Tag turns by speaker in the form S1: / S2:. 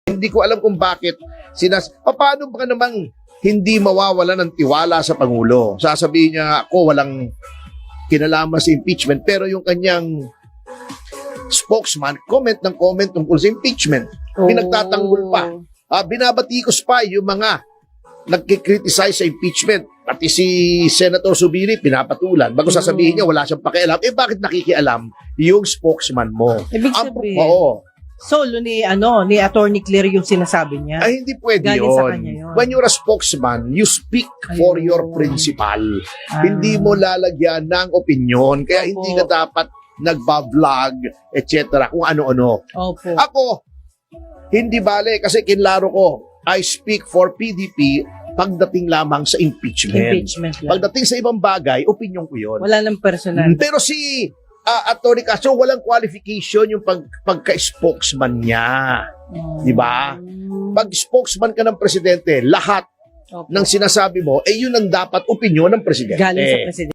S1: Hindi ko alam kung bakit paano ba namang hindi mawawala ng tiwala sa Pangulo? Sasabihin niya, ako walang kinalaman sa impeachment, pero yung kanyang spokesman, comment tungkol sa impeachment. Pinagtatanggol pa. Binabatikos pa yung mga nagkikriticize sa impeachment. Pati si Senator Zubiri, pinapatulan. Bago sasabihin niya, wala siyang pakialam. Bakit nakikialam yung spokesman mo?
S2: Ibig sabihin, solo ni Attorney Claire yung sinasabi niya.
S1: Ay, hindi pwede
S2: Galing sa kanya yun.
S1: When you're a spokesman, you speak for your principal. Hindi mo lalagyan ng opinion. Kaya hindi ka dapat nagba-vlog, etc. Kung ano-ano.
S2: Opo.
S1: Ako, hindi bale kasi kinlaro ko, I speak for PDP pagdating lamang sa impeachment.
S2: Lang.
S1: Pagdating sa ibang bagay, opinion ko yun.
S2: Wala nang personal.
S1: Pero si Atty. Castro, walang qualification yung pagka-spokesman niya. Di ba? Pag spokesman ka ng presidente, lahat ng sinasabi mo, yun ang dapat opinion ng presidente.
S2: Galing sa presidente.